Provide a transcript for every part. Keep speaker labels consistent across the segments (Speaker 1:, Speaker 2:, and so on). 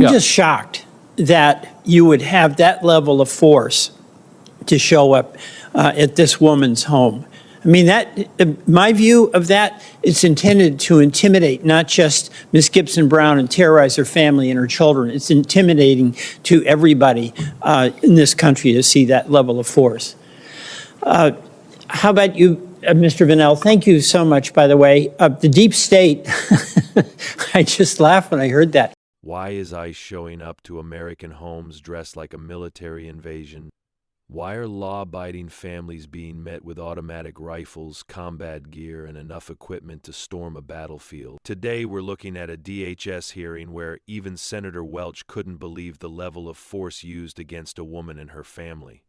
Speaker 1: I'm just shocked that you would have that level of force to show up at this woman's home. I mean, my view of that, it's intended to intimidate not just Ms. Gibson Brown and terrorize her family and her children. It's intimidating to everybody in this country to see that level of force. How about you, Mr. Vanel? Thank you so much, by the way. The deep state, I just laughed when I heard that.
Speaker 2: Why is ICE showing up to American homes dressed like a military invasion? Why are law-abiding families being met with automatic rifles, combat gear, and enough equipment to storm a battlefield? Today, we're looking at a DHS hearing where even Senator Welch couldn't believe the level of force used against a woman and her family.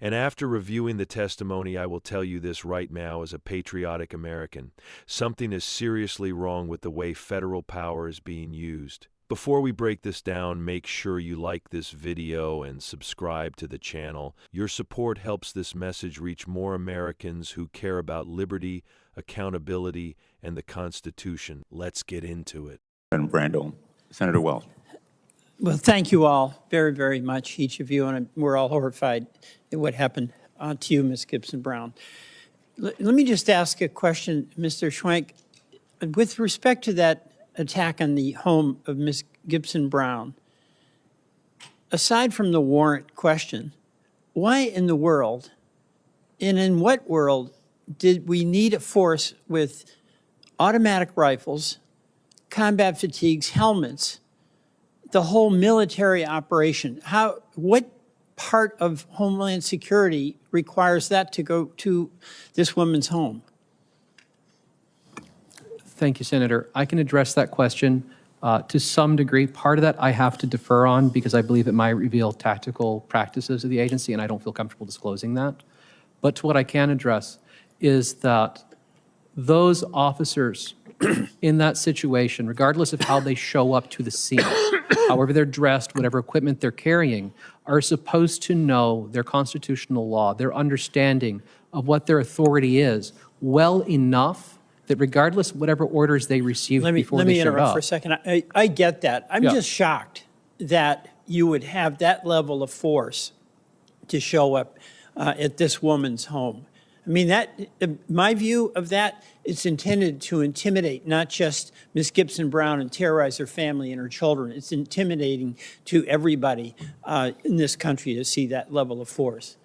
Speaker 2: And after reviewing the testimony, I will tell you this right now as a patriotic American. Something is seriously wrong with the way federal power is being used. Before we break this down, make sure you like this video and subscribe to the channel. Your support helps this message reach more Americans who care about liberty, accountability, and the Constitution. Let's get into it.
Speaker 3: Senator Brando, Senator Welch.
Speaker 1: Well, thank you all very, very much, each of you, and we're all horrified at what happened to you, Ms. Gibson Brown. Let me just ask a question, Mr. Schwenk. With respect to that attack on the home of Ms. Gibson Brown, aside from the warrant question, why in the world, and in what world, did we need a force with automatic rifles, combat fatigues, helmets, the whole military operation? What part of Homeland Security requires that to go to this woman's home?
Speaker 4: Thank you, Senator. I can address that question to some degree. Part of that I have to defer on because I believe it might reveal tactical practices of the agency, and I don't feel comfortable disclosing that. But to what I can address is that those officers in that situation, regardless of how they show up to the scene, however they're dressed, whatever equipment they're carrying, are supposed to know their constitutional law, their understanding of what their authority is well enough that regardless of whatever orders they received before they showed up.
Speaker 1: Let me interrupt for a second. I get that. I'm just shocked that you would have that level of force to show up at this woman's home. I mean, my view of that, it's intended to intimidate not just Ms. Gibson Brown and terrorize her family and her children. It's intimidating to everybody in this country to see that level of force.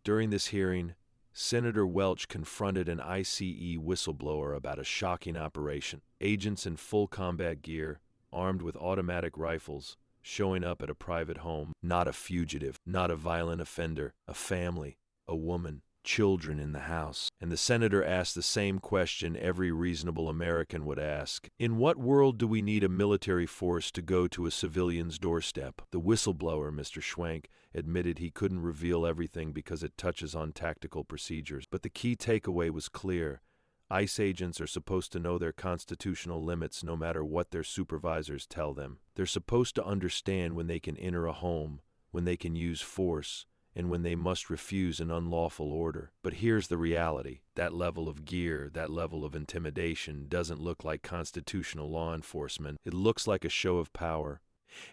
Speaker 2: During this hearing, Senator Welch confronted an ICE whistleblower about a shocking operation. Agents in full combat gear, armed with automatic rifles, showing up at a private home. Not a fugitive, not a violent offender, a family, a woman, children in the house. And the senator asked the same question every reasonable American would ask. In what world do we need a military force to go to a civilian's doorstep? The whistleblower, Mr. Schwenk, admitted he couldn't reveal everything because it touches on tactical procedures. But the key takeaway was clear. ICE agents are supposed to know their constitutional limits no matter what their supervisors tell them. They're supposed to understand when they can enter a home, when they can use force, and when they must refuse an unlawful order. But here's the reality. That level of gear, that level of intimidation doesn't look like constitutional law enforcement. It looks like a show of power.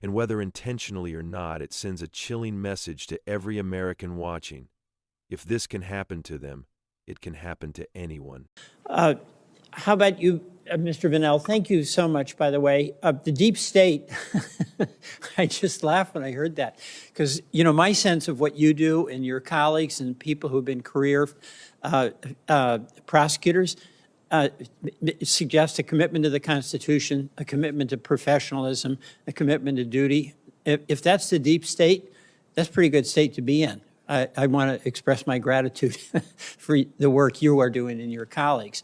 Speaker 2: And whether intentionally or not, it sends a chilling message to every American watching. If this can happen to them, it can happen to anyone.
Speaker 1: How about you, Mr. Vanel? Thank you so much, by the way. The deep state, I just laughed when I heard that. Because, you know, my sense of what you do and your colleagues and people who've been career prosecutors suggests a commitment to the Constitution, a commitment to professionalism, a commitment to duty. If that's the deep state, that's a pretty good state to be in. I want to express my gratitude for the work you are doing and your colleagues.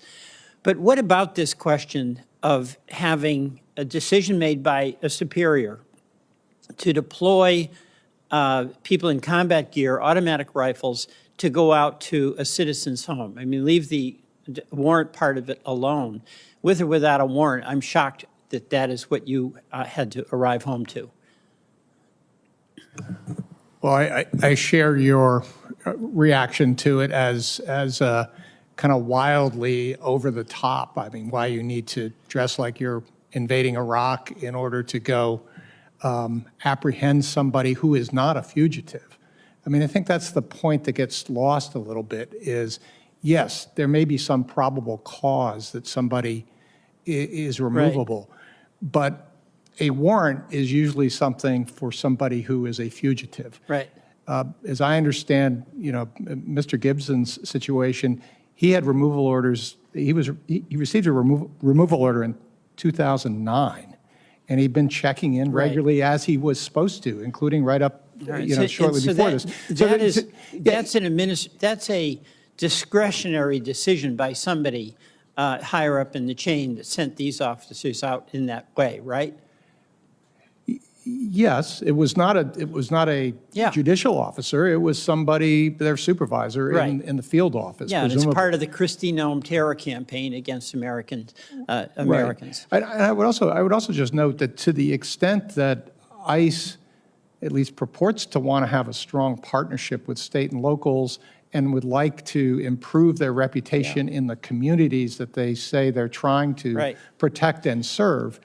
Speaker 1: But what about this question of having a decision made by a superior to deploy people in combat gear, automatic rifles, to go out to a citizen's home? I mean, leave the warrant part of it alone. With or without a warrant, I'm shocked that that is what you had to arrive home to.
Speaker 5: Well, I share your reaction to it as kind of wildly over the top. I mean, why you need to dress like you're invading Iraq in order to go apprehend somebody who is not a fugitive. I mean, I think that's the point that gets lost a little bit is, yes, there may be some probable cause that somebody is removable, but a warrant is usually something for somebody who is a fugitive.
Speaker 1: Right.
Speaker 5: As I understand, Mr. Gibson's situation, he had removal orders. He received a removal order in 2009, and he'd been checking in regularly as he was supposed to, including right up, shortly before this.
Speaker 1: That's a discretionary decision by somebody higher up in the chain that sent these officers out in that way, right?
Speaker 5: Yes, it was not a judicial officer. It was somebody, their supervisor in the field office.
Speaker 1: Yeah, and it's part of the Kristi Noem terror campaign against Americans.
Speaker 5: Right. I would also just note that to the extent that ICE at least purports to want to have a strong partnership with state and locals and would like to improve their reputation in the communities that they say they're trying to protect and serve,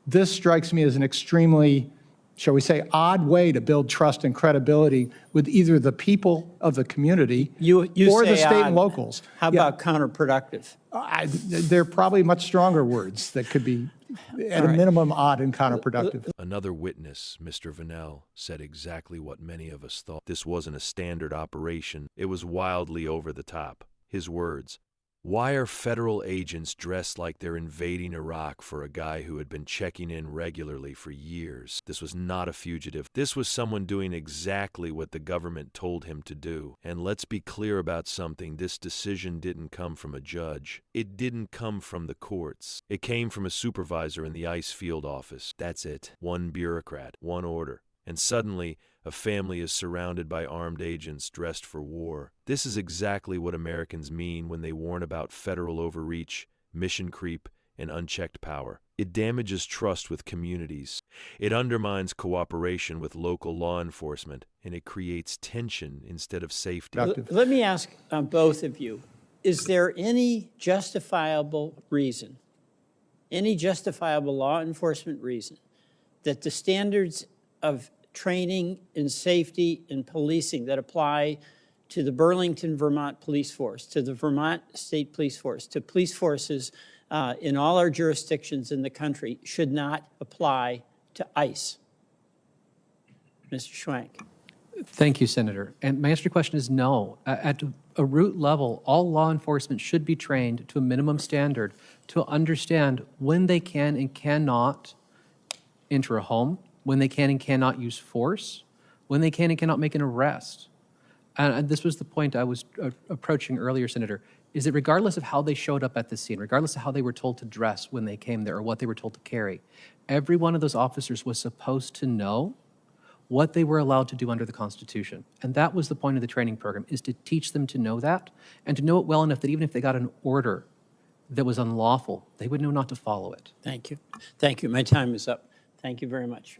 Speaker 5: this strikes me as an extremely, shall we say, odd way to build trust and credibility with either the people of the community or the state and locals.
Speaker 1: How about counterproductive?
Speaker 5: There are probably much stronger words that could be, at a minimum, odd and counterproductive.
Speaker 2: Another witness, Mr. Vanell, said exactly what many of us thought. This wasn't a standard operation. It was wildly over the top. His words, "Why are federal agents dressed like they're invading Iraq for a guy who had been checking in regularly for years? This was not a fugitive. This was someone doing exactly what the government told him to do. And let's be clear about something. This decision didn't come from a judge. It didn't come from the courts. It came from a supervisor in the ICE field office. That's it. One bureaucrat, one order. And suddenly, a family is surrounded by armed agents dressed for war. This is exactly what Americans mean when they warn about federal overreach, mission creep, and unchecked power. It damages trust with communities. It undermines cooperation with local law enforcement, and it creates tension instead of safety."
Speaker 1: Let me ask both of you, is there any justifiable reason, any justifiable law enforcement reason that the standards of training and safety and policing that apply to the Burlington, Vermont Police Force, to the Vermont State Police Force, to police forces in all our jurisdictions in the country should not apply to ICE? Mr. Schwank.
Speaker 4: Thank you, Senator. And my answer to your question is no. At a root level, all law enforcement should be trained to a minimum standard to understand when they can and cannot enter a home, when they can and cannot use force, when they can and cannot make an arrest. And this was the point I was approaching earlier, Senator, is that regardless of how they showed up at the scene, regardless of how they were told to dress when they came there or what they were told to carry, every one of those officers was supposed to know what they were allowed to do under the Constitution. And that was the point of the training program, is to teach them to know that and to know it well enough that even if they got an order that was unlawful, they would know not to follow it.
Speaker 1: Thank you. Thank you. My time is up. Thank you very much.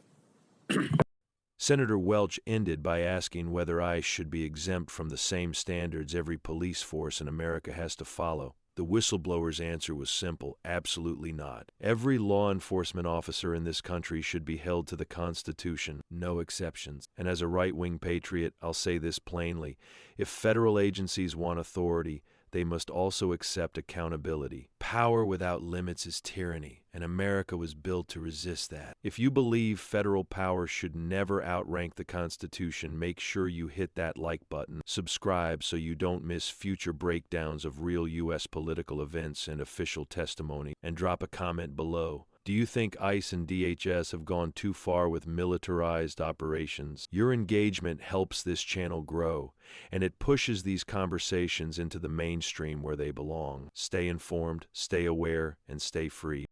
Speaker 2: Senator Welch ended by asking whether ICE should be exempt from the same standards every police force in America has to follow. The whistleblower's answer was simple: absolutely not. Every law enforcement officer in this country should be held to the Constitution, no exceptions. And as a right-wing patriot, I'll say this plainly: if federal agencies want authority, they must also accept accountability. Power without limits is tyranny, and America was built to resist that. If you believe federal power should never outrank the Constitution, make sure you hit that like button, subscribe so you don't miss future breakdowns of real U.S. political events and official testimony, and drop a comment below. Do you think ICE and DHS have gone too far with militarized operations? Your engagement helps this channel grow, and it pushes these conversations into the mainstream where they belong. Stay informed, stay aware, and stay free.